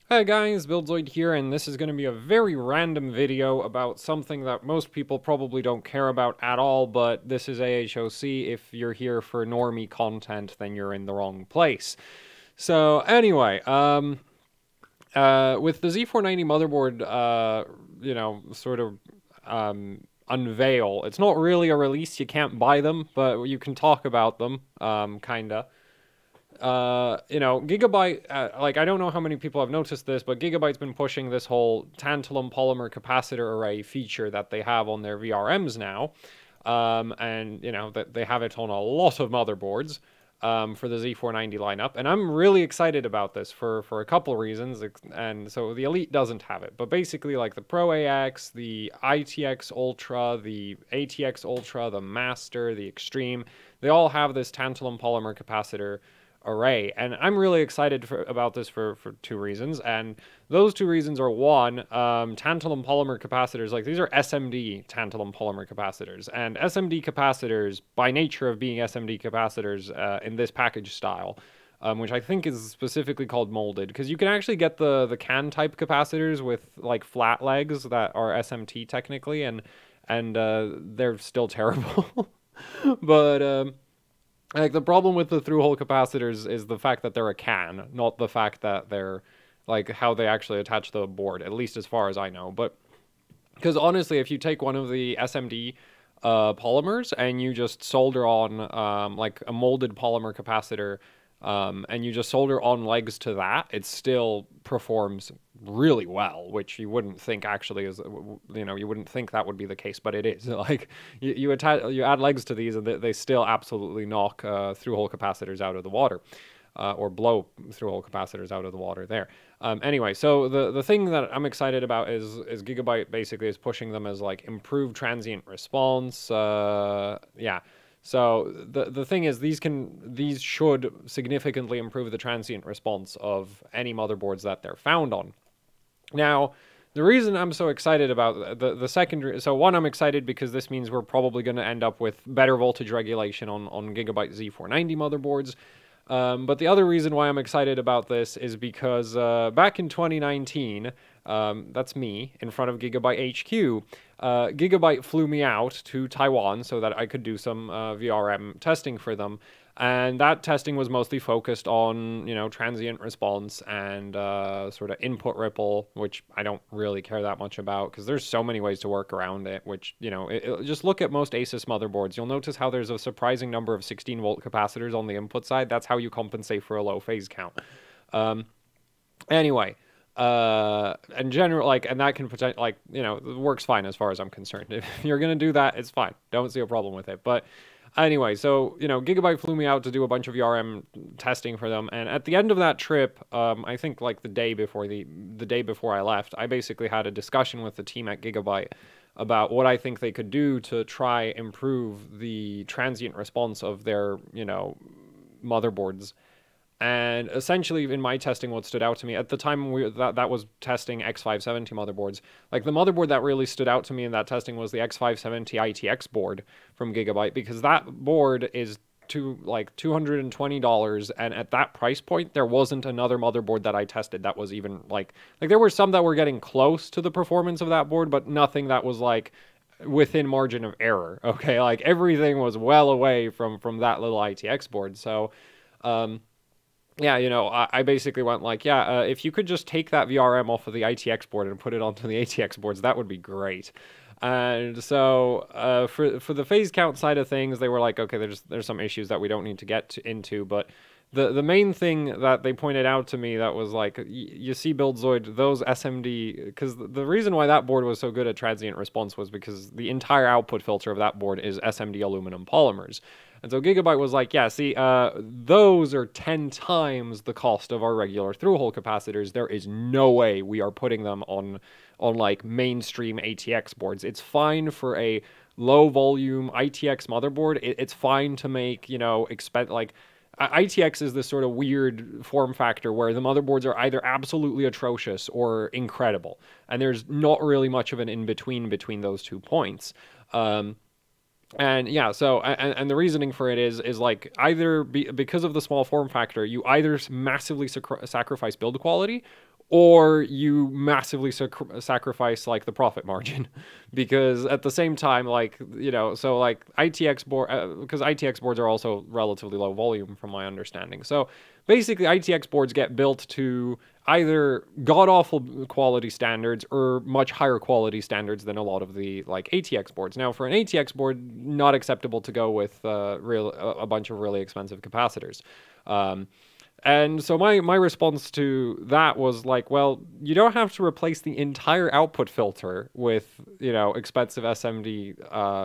Hey guys, Buildzoid here, and this is going to be a very random video about something that most people probably don't care about at all, but this is AHOC. If you're here for normie content, then you're in the wrong place. So anyway, with the Z490 motherboard, sort of unveil, it's not really a release, you can't buy them, but you can talk about them, kinda. Gigabyte, I don't know how many people have noticed this, but Gigabyte's been pushing this whole tantalum polymer capacitor array feature that they have on their VRMs now. That they have it on a lot of motherboards, for the Z490 lineup. And I'm really excited about this for a couple reasons. And so the Elite doesn't have it, but basically like the Pro AX, the ITX Ultra, the ATX Ultra, the Master, the Extreme, they all have this tantalum polymer capacitor array, and I'm really excited about this for two reasons, and those two reasons are one, tantalum polymer capacitors, like these are SMD tantalum polymer capacitors, and SMD capacitors, by nature of being SMD capacitors in this package style, which I think is specifically called molded, because you can actually get the can type capacitors with like flat legs that are SMT technically, and they're still terrible. But like the problem with the through-hole capacitors is the fact that they're a can, not the fact that they're like how they actually attach the board, at least as far as I know. But because honestly, if you take one of the SMD polymers and you just solder on like a molded polymer capacitor, and you just solder on legs to that, it still performs really well, which you wouldn't think actually is, you wouldn't think that would be the case, but it is. Like you add legs to these, and they still absolutely knock through-hole capacitors out of the water, or blow through-hole capacitors out of the water there. Anyway, so the thing that I'm excited about is Gigabyte basically is pushing them as like improved transient response. Yeah. So the thing is, these should significantly improve the transient response of any motherboards that they're found on. Now, the reason I'm so excited about the second, so one, I'm excited because this means we're probably going to end up with better voltage regulation on Gigabyte Z490 motherboards. But the other reason why I'm excited about this is because back in 2019, that's me, in front of Gigabyte HQ, Gigabyte flew me out to Taiwan so that I could do some VRM testing for them. And that testing was mostly focused on, transient response and sort of input ripple, which I don't really care that much about because there's so many ways to work around it, which, just look at most Asus motherboards. You'll notice how there's a surprising number of 16-volt capacitors on the input side. That's how you compensate for a low phase count. Anyway, in general, and that can potentially, it works fine as far as I'm concerned. If you're going to do that, it's fine. Don't see a problem with it. But anyway, so, Gigabyte flew me out to do a bunch of VRM testing for them, and at the end of that trip, I think like the day before I left, I basically had a discussion with the team at Gigabyte about what I think they could do to try improve the transient response of their, motherboards. And essentially, in my testing, what stood out to me at the time that was testing X570 motherboards, like the motherboard that really stood out to me in that testing was the X570 ITX board from Gigabyte, because that board is $220, and at that price point, there wasn't another motherboard that I tested that was even like there were some that were getting close to the performance of that board, but nothing that was like within margin of error. Okay, like everything was well away from that little ITX board. So, yeah, I basically went like, yeah, if you could just take that VRM off of the ITX board and put it onto the ATX boards, that would be great. And so for the phase count side of things, they were like, okay, there's some issues that we don't need to get into, but the main thing that they pointed out to me that was like, you see Buildzoid, those SMD, because the reason why that board was so good at transient response was because the entire output filter of that board is SMD aluminum polymers. And so Gigabyte was like, yeah, see, those are 10 times the cost of our regular through-hole capacitors. There is no way we are putting them on like mainstream ATX boards. It's fine for a low-volume ITX motherboard. It's fine to make, ITX is this sort of weird form factor where the motherboards are either absolutely atrocious or incredible. And there's not really much of an in-between between those 2 points. And yeah, so, and the reasoning for it is like, either because of the small form factor, you either massively sacrifice build quality, or you massively sacrifice like the profit margin, because at the same time, like, you know, so like ITX board, because ITX boards are also relatively low volume from my understanding. So basically ITX boards get built to either god-awful quality standards or much higher quality standards than a lot of the like ATX boards. Now for an ATX board, not acceptable to go with a bunch of really expensive capacitors. And so my response to that was like, well, you don't have to replace the entire output filter with, you know, expensive SMD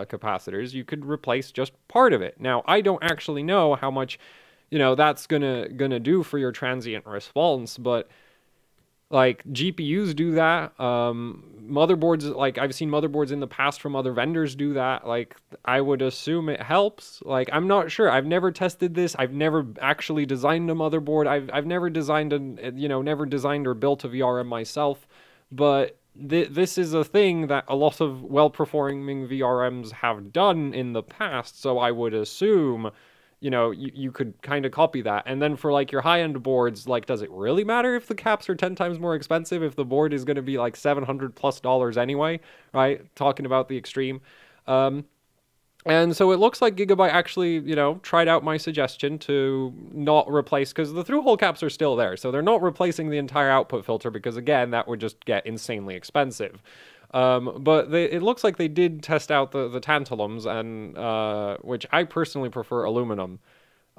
capacitors. You could replace just part of it. Now, I don't actually know how much, you know, that's gonna do for your transient response, but like GPUs do that. Motherboards, like I've seen motherboards in the past from other vendors do that. Like I would assume it helps. Like I'm not sure. I've never tested this. I've never actually designed a motherboard. I've never designed never designed or built a VRM myself. But this is a thing that a lot of well-performing VRMs have done in the past. So I would assume, you know, you could kind of copy that. And then for like your high-end boards, like, does it really matter if the caps are 10 times more expensive if the board is going to be like $700+ anyway, right? Talking about the extreme. And so it looks like Gigabyte actually, you know, tried out my suggestion to not replace, because the through-hole caps are still there. So they're not replacing the entire output filter because, again, that would just get insanely expensive. But it looks like they did test out the tantalums, and which I personally prefer aluminum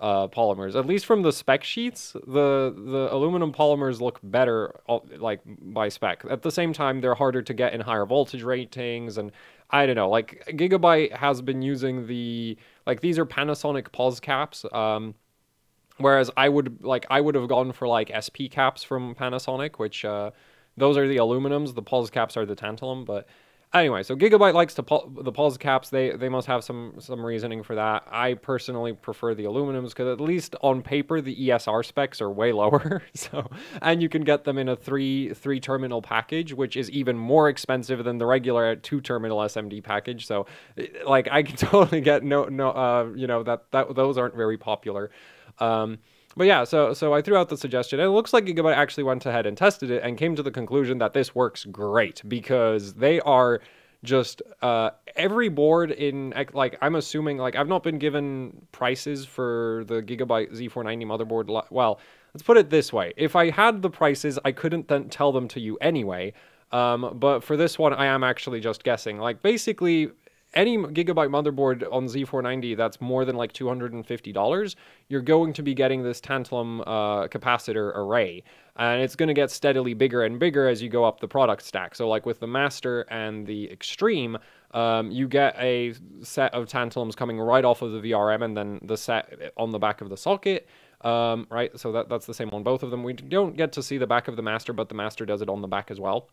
polymers. At least from the spec sheets, the aluminum polymers look better, like by spec. At the same time, they're harder to get in higher voltage ratings, and I don't know. Like Gigabyte has been using like these are Panasonic pause caps. Whereas I would have gone for like SP caps from Panasonic, which those are the aluminums. The pause caps are the tantalum. But anyway, so Gigabyte likes the pause caps. They must have some reasoning for that. I personally prefer the aluminums because at least on paper the ESR specs are way lower. So, and you can get them in a three terminal package, which is even more expensive than the regular 2-terminal SMD package. So, like I can totally get you know, that those aren't very popular. But yeah, so I threw out the suggestion, and it looks like Gigabyte actually went ahead and tested it and came to the conclusion that this works great, because they are just every board in, like, I'm assuming, like, I've not been given prices for the Gigabyte Z490 motherboard. Well, let's put it this way. If I had the prices, I couldn't then tell them to you anyway. But for this one, I am actually just guessing. Like, basically, any Gigabyte motherboard on Z490 that's more than like $250, you're going to be getting this tantalum capacitor array. And it's going to get steadily bigger and bigger as you go up the product stack. So like with the Master and the Extreme, you get a set of tantalums coming right off of the VRM and then the set on the back of the socket. Right, so that's the same on both of them. We don't get to see the back of the Master, but the Master does it on the back as well.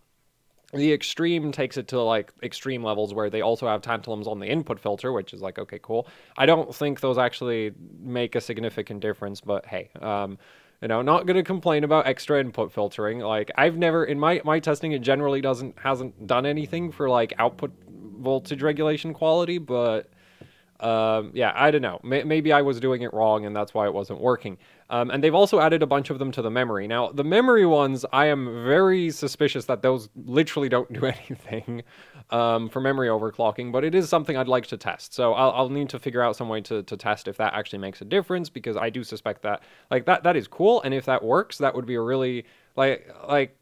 The Extreme takes it to like extreme levels where they also have tantalums on the input filter, which is like, okay, cool. I don't think those actually make a significant difference, but hey, you know, not going to complain about extra input filtering. Like I've never, in my testing, it generally hasn't done anything for like output voltage regulation quality, but yeah, I don't know. Maybe I was doing it wrong and that's why it wasn't working. And they've also added a bunch of them to the memory. Now, the memory ones, I am very suspicious that those literally don't do anything for memory overclocking, but it is something I'd like to test. So I'll need to figure out some way to test if that actually makes a difference, because I do suspect that, like, that is cool, and if that works, that would be a really, like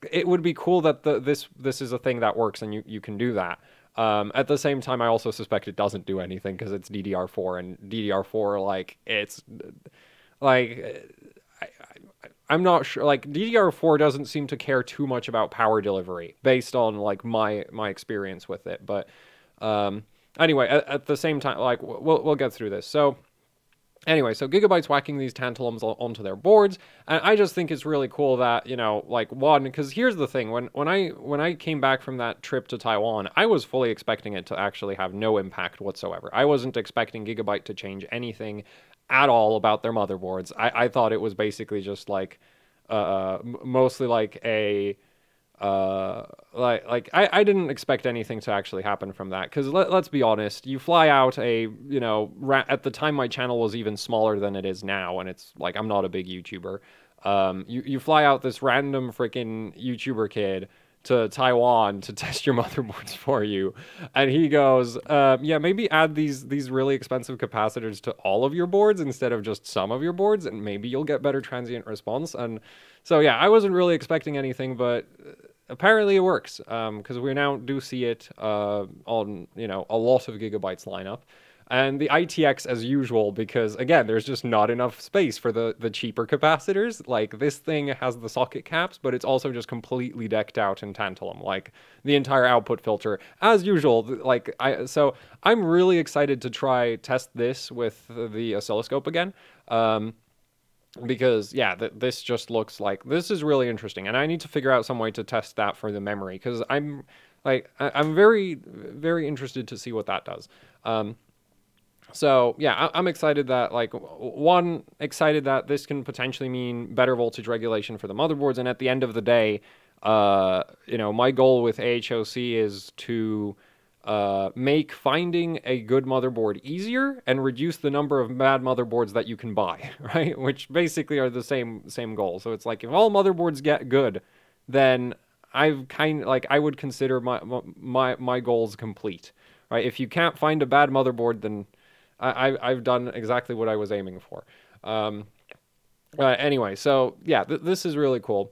it would be cool that this is a thing that works and you can do that. At the same time, I also suspect it doesn't do anything because it's DDR4, and DDR4, like, it's, like, I'm not sure, like, DDR4 doesn't seem to care too much about power delivery, based on, like, my experience with it, but, anyway, at the same time, like, we'll get through this. So, anyway, so Gigabyte's whacking these tantalums onto their boards, and I just think it's really cool that, you know, like, one, because here's the thing, when I came back from that trip to Taiwan, I was fully expecting it to actually have no impact whatsoever. I wasn't expecting Gigabyte to change anything at all about their motherboards. I thought it was basically just like, mostly like a, I didn't expect anything to actually happen from that, because let's be honest, you fly out a, you know, at the time my channel was even smaller than it is now, and it's like, I'm not a big YouTuber, You fly out this random freaking YouTuber kid to Taiwan to test your motherboards for you, and he goes, yeah, maybe add these really expensive capacitors to all of your boards instead of just some of your boards, and maybe you'll get better transient response. And so yeah, I wasn't really expecting anything, but apparently it works, because we now do see it on, you know, a lot of Gigabyte's lineup. And the ITX as usual, because again, there's just not enough space for the cheaper capacitors. Like, this thing has the socket caps, but it's also just completely decked out in tantalum, like the entire output filter as usual. Like, so I'm really excited to try test this with the oscilloscope again. Because yeah, this just looks like, this is really interesting, and I need to figure out some way to test that for the memory, because I'm very, very interested to see what that does. So yeah, I'm excited that, like, one, excited that this can potentially mean better voltage regulation for the motherboards, and at the end of the day, you know, my goal with AHOC is to make finding a good motherboard easier and reduce the number of bad motherboards that you can buy, right? Which basically are the same goal. So it's like, if all motherboards get good, then I've I would consider my goals complete, right? If you can't find a bad motherboard, then I've done exactly what I was aiming for. Anyway, so yeah, this is really cool.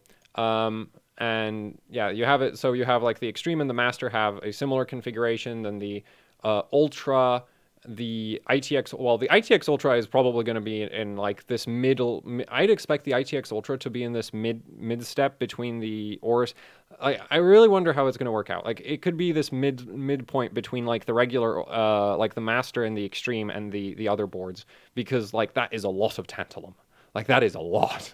And yeah, you have it. So you have, like, the Extreme and the Master have a similar configuration than the Ultra, the ITX. Well, the ITX Ultra is probably going to be in like this middle. I'd expect the ITX Ultra to be in this mid step between the Aorus. I really wonder how it's going to work out. Like, it could be this midpoint between, like, the regular, like the Master and the Extreme and the other boards, because, like, that is a lot of tantalum. Like, that is a lot.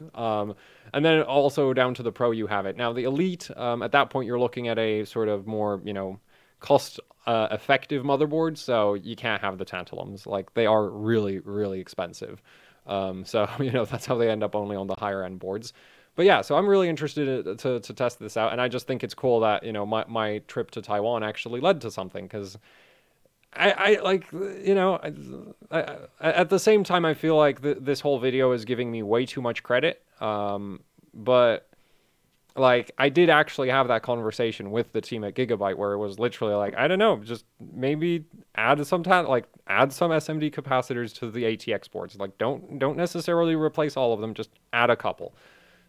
And then also down to the Pro, you have it. Now, the Elite, at that point, you're looking at a sort of more, you know, cost effective motherboard, so you can't have the tantalums. Like, they are really, really expensive. So, you know, that's how they end up only on the higher end boards. But yeah, so I'm really interested to test this out, and I just think it's cool that, you know, my trip to Taiwan actually led to something, because I like, you know, at the same time, I feel like this whole video is giving me way too much credit. But, like, I did actually have that conversation with the team at Gigabyte, where it was literally like, I don't know, just maybe add some add some SMD capacitors to the ATX boards. Like, don't necessarily replace all of them, just add a couple.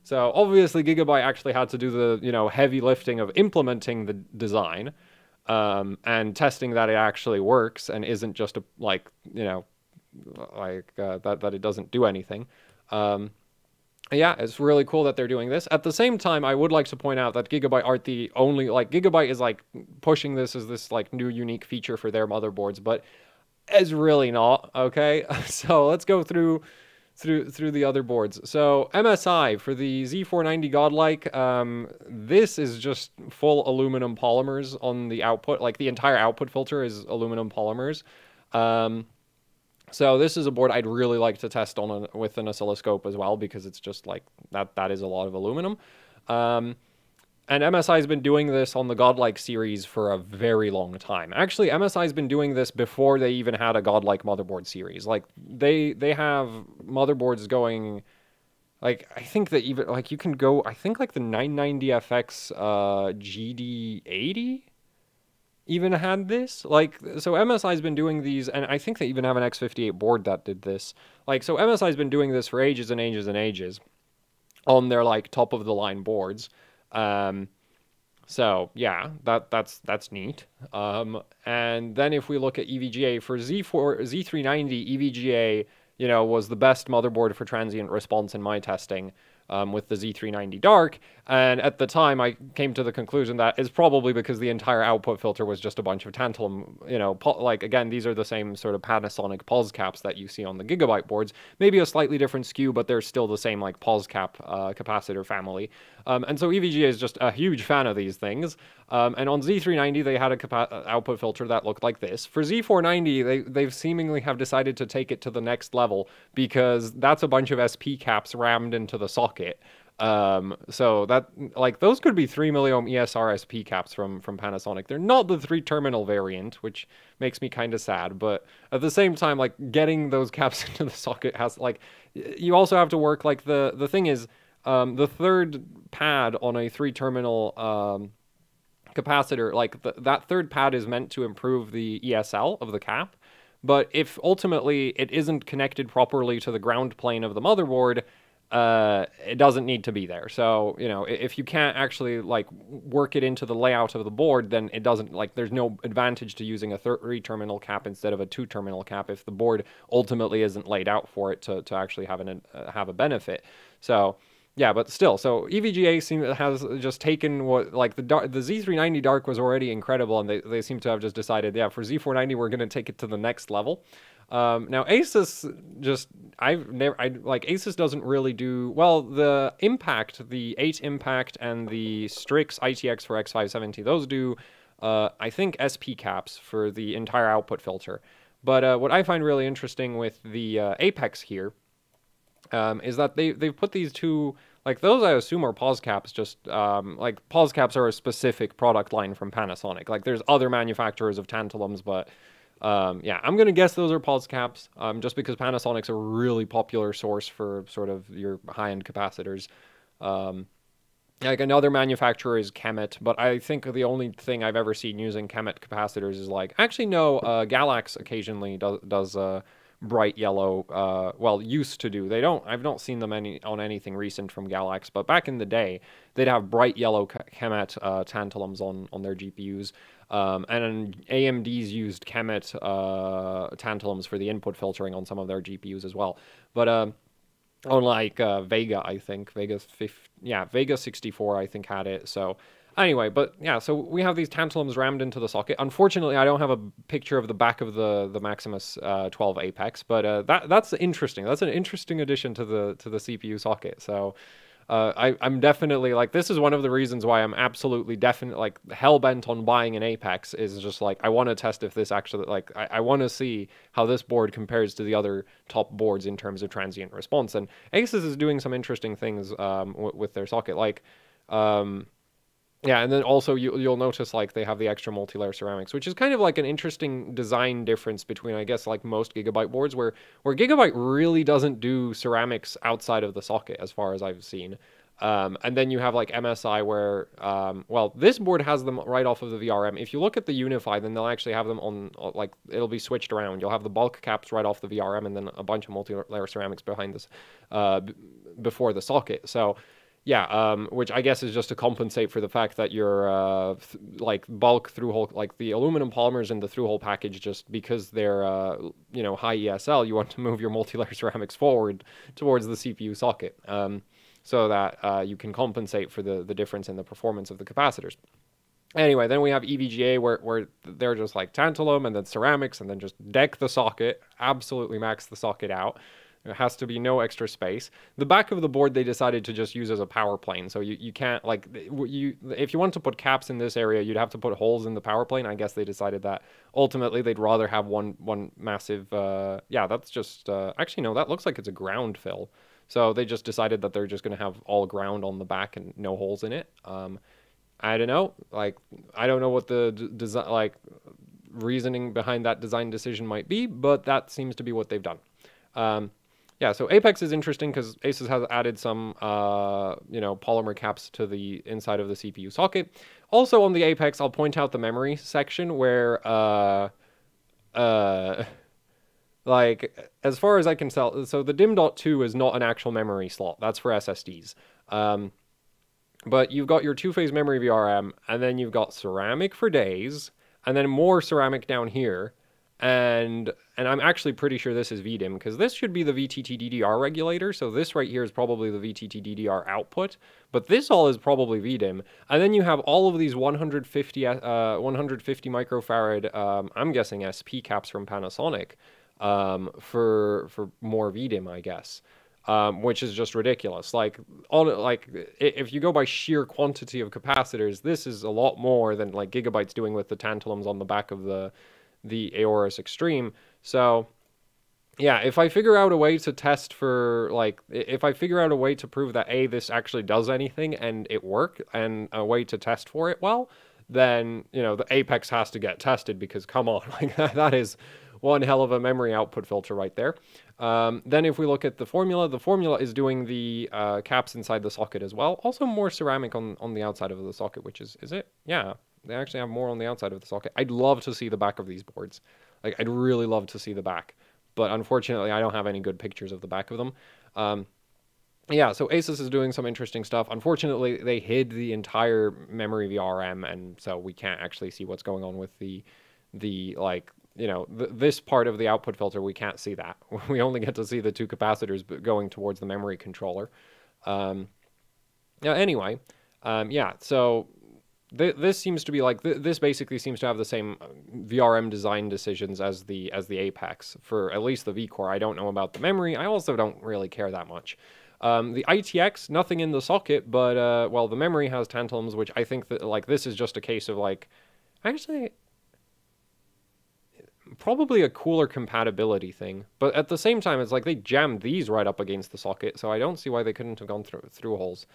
So obviously Gigabyte actually had to do the, you know, heavy lifting of implementing the design, and testing that it actually works and isn't just a, like, you know, like, that it doesn't do anything. Yeah, it's really cool that they're doing this. At the same time, I would like to point out that Gigabyte aren't the only, like, Gigabyte is, like, pushing this as this, like, new unique feature for their motherboards, but it's really not, okay? So let's go through the other boards. So MSI for the Z490 Godlike, this is just full aluminum polymers on the output. Like, the entire output filter is aluminum polymers. So this is a board I'd really like to test on with an oscilloscope as well, because it's just like that is a lot of aluminum. And MSI has been doing this on the Godlike series for a very long time. Actually, MSI has been doing this before they even had a Godlike motherboard series. Like, they have motherboards going, like, I think that even, like, you can go, I think, like, the 990FX GD80 even had this. Like, so MSI has been doing these, and I think they even have an X58 board that did this. Like, so MSI has been doing this for ages and ages and ages on their, like, top of the line boards. So yeah, that's neat. And then if we look at EVGA for Z390, EVGA, you know, was the best motherboard for transient response in my testing, with the Z390 Dark. And at the time, I came to the conclusion that it's probably because the entire output filter was just a bunch of tantalum, you know, like, again, these are the same sort of Panasonic pause caps that you see on the Gigabyte boards. Maybe a slightly different SKU, but they're still the same, like, pause cap capacitor family. And so EVGA is just a huge fan of these things. And on Z390, they had a output filter that looked like this. For Z490, they've seemingly have decided to take it to the next level, because that's a bunch of SP caps rammed into the socket. So that, like, those could be 3 milliohm ESR SP caps from Panasonic. They're not the 3-terminal variant, which makes me kind of sad, but at the same time, like, getting those caps into the socket has, like, you also have to work, like, the thing is, the third pad on a 3-terminal capacitor, like that third pad is meant to improve the ESL of the cap, but if ultimately it isn't connected properly to the ground plane of the motherboard, it doesn't need to be there. So, you know, if you can't actually like work it into the layout of the board, then it doesn't, like, there's no advantage to using a 3-terminal cap instead of a 2-terminal cap if the board ultimately isn't laid out for it to actually have a benefit. So yeah, but still, so EVGA has just taken what, like, the Z390 Dark was already incredible, and they seem to have just decided, yeah, for Z490 we're going to take it to the next level. Now Asus Asus doesn't really do, well, the Impact, the 8 Impact and the Strix ITX for X570, those do, I think, SP caps for the entire output filter. But what I find really interesting with the Apex here, is that they've put these two, like, those I assume are pause caps, just like, pause caps are a specific product line from Panasonic. Like, there's other manufacturers of tantalums, but yeah, I'm gonna guess those are pause caps, just because Panasonic's a really popular source for sort of your high-end capacitors. Like, another manufacturer is Kemet, but I think the only thing I've ever seen using Kemet capacitors is, like, actually no, Galax occasionally does bright yellow, well, used to do. I've not seen them on anything recent from Galax, but back in the day, they'd have bright yellow Kemet tantalums on their GPUs. And AMD's used Kemet tantalums for the input filtering on some of their GPUs as well. But unlike Vega, I think, Vega 64, I think, had it. So anyway, but yeah, so we have these tantalums rammed into the socket. Unfortunately, I don't have a picture of the back of the Maximus 12 Apex, but that's interesting. That's an interesting addition to the CPU socket. So I'm definitely, like, this is one of the reasons why I'm absolutely like, hell-bent on buying an Apex, is just like, I want to test if this actually, like, I want to see how this board compares to the other top boards in terms of transient response. And Asus is doing some interesting things with their socket, like, yeah, and then also you'll notice, like, they have the extra multi-layer ceramics, which is kind of like an interesting design difference between, I guess, like, most Gigabyte boards, where Gigabyte really doesn't do ceramics outside of the socket, as far as I've seen. And then you have, like, MSI, where, well, this board has them right off of the VRM. If you look at the Unify, then they'll actually have them on, like, it'll be switched around. You'll have the bulk caps right off the VRM, and then a bunch of multi-layer ceramics behind this, before the socket. So yeah, which I guess is just to compensate for the fact that your like, bulk through-hole, like, the aluminum polymers in the through-hole package, just because they're you know, high ESL, you want to move your multi-layer ceramics forward towards the CPU socket, so that you can compensate for the difference in the performance of the capacitors. Anyway, then we have EVGA, where they're just like tantalum and then ceramics, and then just deck the socket, absolutely max the socket out. There has to be no extra space. The back of the board they decided to just use as a power plane, so you can't, like, if you want to put caps in this area, you'd have to put holes in the power plane. I guess they decided that ultimately they'd rather have one massive, yeah, that's just, actually no, that looks like it's a ground fill. So they just decided that they're just going to have all ground on the back and no holes in it. I don't know, like, I don't know what the design, like, reasoning behind that design decision might be, but that seems to be what they've done. Yeah, so Apex is interesting because Asus has added some, you know, polymer caps to the inside of the CPU socket. Also on the Apex, I'll point out the memory section where, like, as far as I can tell, so the DIMM.2 is not an actual memory slot. That's for SSDs. But you've got your two-phase memory VRM, and then you've got ceramic for days, and then more ceramic down here. And I'm actually pretty sure this is VDIMM, because this should be the VTT DDR regulator, so this right here is probably the VTT DDR output, but this all is probably VDIMM. And then you have all of these 150 microfarad, I'm guessing SP caps from Panasonic, for more VDIMM, I guess. Which is just ridiculous. Like, if you go by sheer quantity of capacitors, this is a lot more than, like, Gigabyte's doing with the tantalums on the back of the Aorus Extreme. So yeah, if I figure out a way to test for, like, if I figure out a way to prove that this actually does anything and it worked, and a way to test for it well, then, you know, the Apex has to get tested, because come on, like, that is one hell of a memory output filter right there. Then if we look at the formula is doing the caps inside the socket as well. Also more ceramic on the outside of the socket, which is it? Yeah, they actually have more on the outside of the socket. I'd love to see the back of these boards. Like, I'd really love to see the back. But unfortunately, I don't have any good pictures of the back of them. Yeah, so Asus is doing some interesting stuff. Unfortunately, they hid the entire memory VRM, and so we can't actually see what's going on with the like, you know, this part of the output filter. We can't see that. We only get to see the two capacitors going towards the memory controller. Anyway, yeah, so this seems to be like, this basically seems to have the same VRM design decisions as the Apex for at least the V-Core. I don't know about the memory. I also don't really care that much. The ITX, nothing in the socket, but, well, the memory has tantalums, which I think that, like, this is just a case of, like, actually, probably a cooler compatibility thing. But at the same time, it's like they jammed these right up against the socket, so I don't see why they couldn't have gone through holes.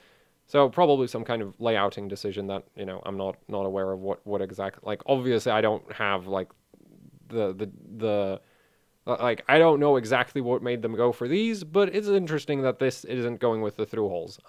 So probably some kind of layouting decision that, you know, I'm not aware of what exactly, like, obviously I don't have, like, like, I don't know exactly what made them go for these, but it's interesting that this isn't going with the through holes.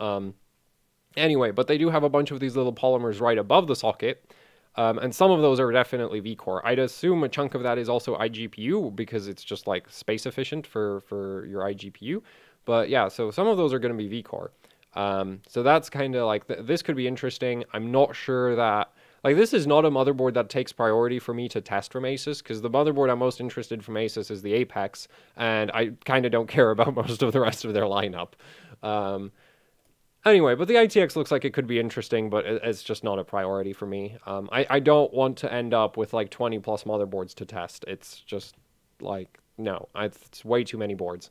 Anyway, but they do have a bunch of these little polymers right above the socket, and some of those are definitely V-Core. I'd assume a chunk of that is also iGPU, because it's just, like, space efficient for your iGPU. But yeah, so some of those are going to be V-Core. So that's kind of like, this could be interesting. I'm not sure that, like, this is not a motherboard that takes priority for me to test from Asus, because the motherboard I'm most interested from Asus is the Apex, and I kind of don't care about most of the rest of their lineup. Anyway, but the ITX looks like it could be interesting, but it's just not a priority for me. I don't want to end up with, like, 20 plus motherboards to test. It's just, like, no, it's way too many boards.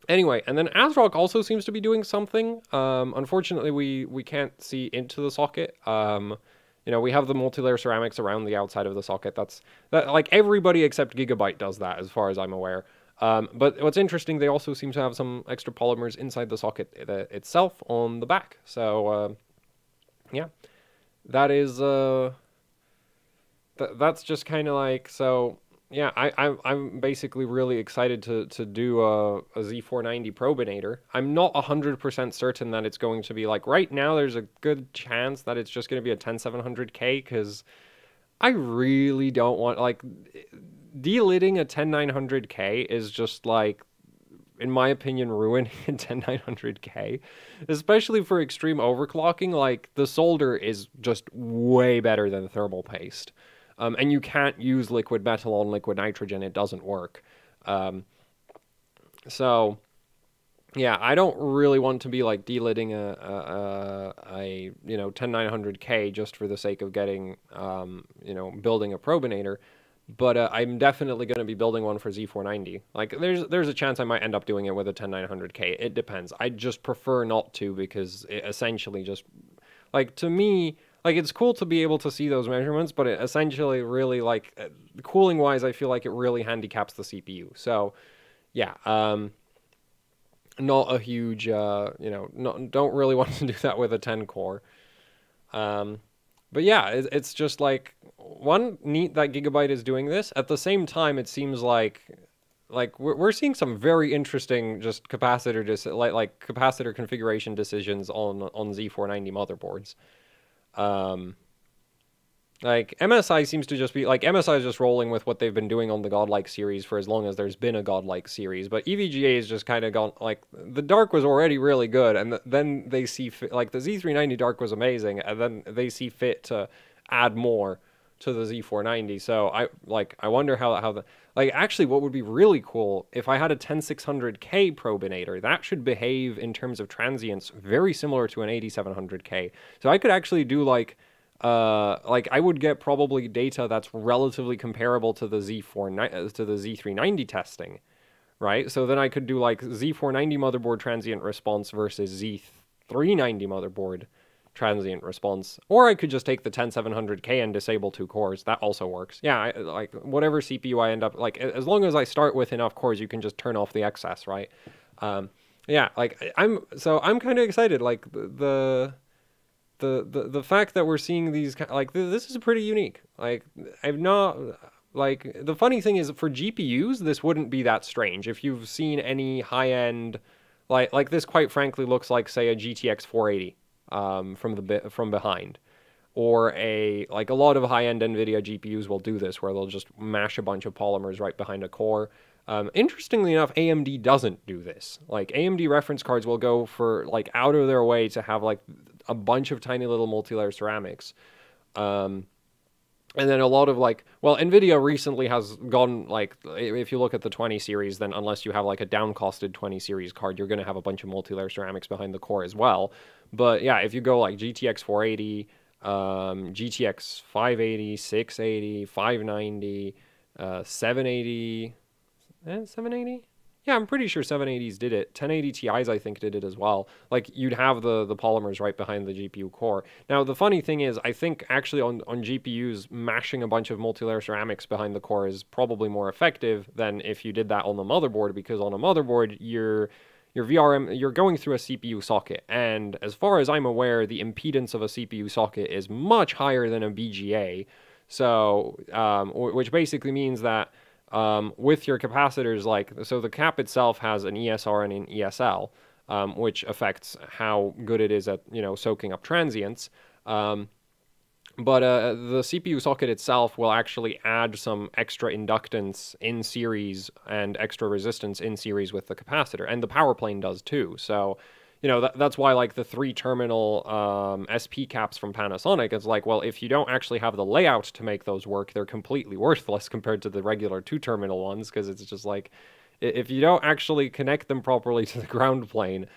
Anyway, and then ASRock also seems to be doing something. Unfortunately, we can't see into the socket. You know, we have the multi-layer ceramics around the outside of the socket. That like, everybody except Gigabyte does that, as far as I'm aware. But what's interesting, they also seem to have some extra polymers inside the socket itself on the back. So, yeah, that is, that's just kind of like, so... Yeah, I'm basically really excited to do a Z490 probinator. I'm not 100% certain that it's going to be, like, right now there's a good chance that it's just going to be a 10700K, because I really don't want, like, delidding a 10900K is just, like, in my opinion, ruining a 10900K, especially for extreme overclocking. Like, the solder is just way better than thermal paste. And you can't use liquid metal on liquid nitrogen. It doesn't work. So, yeah, I don't really want to be, like, delidding a you know, 10900K just for the sake of getting, you know, building a probinator. But I'm definitely going to be building one for Z490. Like, there's a chance I might end up doing it with a 10900K. It depends. I just prefer not to, because it essentially just, like, to me... Like, it's cool to be able to see those measurements, but it essentially really, like, cooling-wise, I feel like it really handicaps the CPU. So, yeah, not a huge, you know, don't really want to do that with a 10-core. But yeah, it's just, like, one, neat that Gigabyte is doing this. At the same time, it seems like we're seeing some very interesting just capacitor, like capacitor configuration decisions on Z490 motherboards. Like, MSI seems to just be, like, MSI is just rolling with what they've been doing on the Godlike series for as long as there's been a Godlike series, but EVGA has just kind of gone, like, the Dark was already really good, and then they see fit, like, the Z390 Dark was amazing, and then they see fit to add more to the Z490, so I wonder how the, like, actually what would be really cool, if I had a 10600K probinator, that should behave in terms of transients very similar to an 8700K, so I could actually do, like, I would get probably data that's relatively comparable to the Z390 testing, right? So then I could do, like, Z490 motherboard transient response versus Z390 motherboard transient response, or I could just take the 10700K and disable 2 cores. That also works. Yeah, like, whatever CPU I end up, like, as long as I start with enough cores, you can just turn off the excess, right? Yeah, like, I'm kind of excited. Like, the fact that we're seeing these, like, this is pretty unique. Like, like, the funny thing is, for GPUs, this wouldn't be that strange. If you've seen any high-end, like this, quite frankly, looks like, say, a GTX 480 from behind. Or like a lot of high-end NVIDIA GPUs will do this, where they'll just mash a bunch of polymers right behind a core. Interestingly enough, AMD doesn't do this. Like, AMD reference cards will go for, like, out of their way to have, like, a bunch of tiny little multi-layer ceramics. And then a lot of, like, well, NVIDIA recently has gone, like, if you look at the 20 series, then unless you have, like, a downcosted 20 series card, you're going to have a bunch of multi-layer ceramics behind the core as well. But, yeah, if you go, like, GTX 480, GTX 580, 680, 590, 780, 780? Yeah, I'm pretty sure 780s did it. 1080 Ti's, I think, did it as well. Like, you'd have the polymers right behind the GPU core. Now, the funny thing is, I think actually on GPUs, mashing a bunch of multi-layer ceramics behind the core is probably more effective than if you did that on the motherboard, because on a motherboard, your VRM, you're going through a CPU socket. And as far as I'm aware, the impedance of a CPU socket is much higher than a BGA. So, which basically means that with your capacitors, like, so the cap itself has an ESR and an ESL, which affects how good it is at, soaking up transients. But the CPU socket itself will actually add some extra inductance in series and extra resistance in series with the capacitor, and the power plane does too. So, that's why, like, the 3-terminal SP caps from Panasonic, it's like, well, if you don't actually have the layout to make those work, they're completely worthless compared to the regular 2-terminal ones, because it's just like, if you don't actually connect them properly to the ground plane,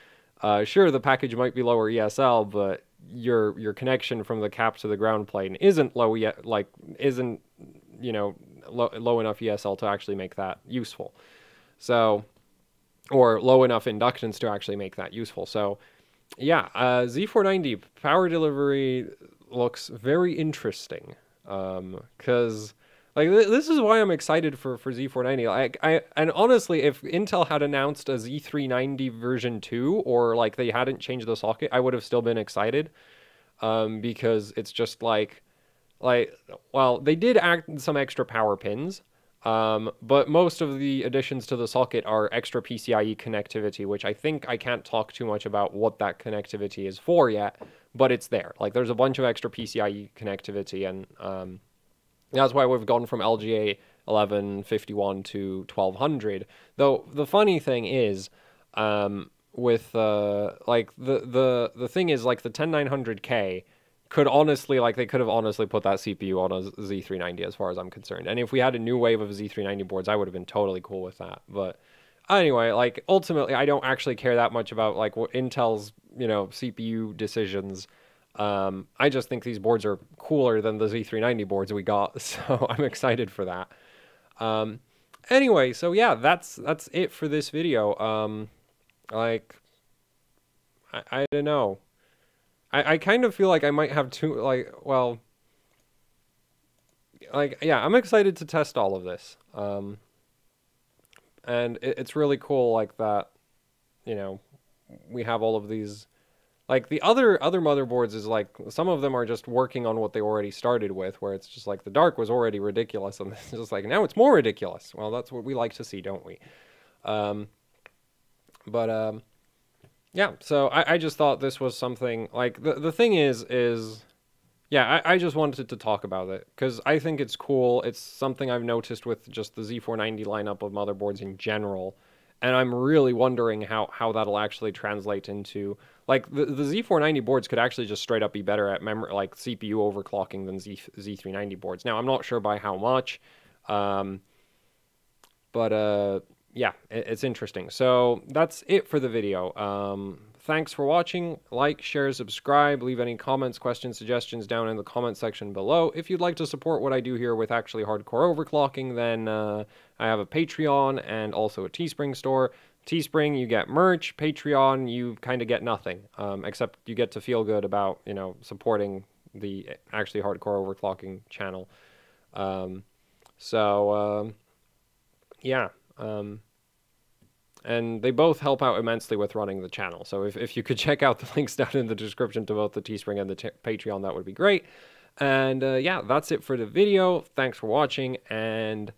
sure, the package might be lower ESL, but your connection from the cap to the ground plane isn't low yet, like, isn't, low enough ESL to actually make that useful. So, or low enough inductance to actually make that useful. So, yeah, Z490 power delivery looks very interesting, because, like, this is why I'm excited for Z490. Like, and honestly, if Intel had announced a Z390 version 2, or, like, they hadn't changed the socket, I would have still been excited, because it's just like, well, they did add some extra power pins, but most of the additions to the socket are extra PCIe connectivity, which I think I can't talk too much about what that connectivity is for yet, but it's there. Like, there's a bunch of extra PCIe connectivity, and that's why we've gone from LGA 1151 to 1200. Though the funny thing is, with like, the thing is, like, the 10900K could honestly, like, they could have honestly put that CPU on a Z390 as far as I'm concerned. And if we had a new wave of Z390 boards, I would have been totally cool with that. But anyway, like, ultimately, I don't actually care that much about, like, what Intel's, CPU decisions. I just think these boards are cooler than the Z390 boards we got, so I'm excited for that. Anyway, so yeah, that's it for this video. Like, I don't know. I kind of feel like I might have two, like, well, like, yeah, I'm excited to test all of this. And it's really cool, like, that, we have all of these, like, the other motherboards is, like, some of them are just working on what they already started with, where it's just like, the dark was already ridiculous, and it's just like, now it's more ridiculous. Well, that's what we like to see, don't we? Yeah, so I just thought this was something, like, the thing is, yeah, I just wanted to talk about it, because I think it's cool. It's something I've noticed with just the Z490 lineup of motherboards in general, and I'm really wondering how that'll actually translate into, like, the Z490 boards could actually just straight up be better at memory, like, CPU overclocking than Z390 boards. Now, I'm not sure by how much, but yeah, it's interesting. So that's it for the video. Thanks for watching. Like, share, subscribe, leave any comments, questions, suggestions down in the comment section below. If you'd like to support what I do here with actually hardcore overclocking, then I have a Patreon and also a Teespring store. Teespring, you get merch. Patreon, you kind of get nothing, except you get to feel good about, supporting the actually hardcore overclocking channel. Yeah. And they both help out immensely with running the channel. So if you could check out the links down in the description to both the Teespring and the Patreon, that would be great. And yeah, that's it for the video. Thanks for watching, and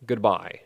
goodbye.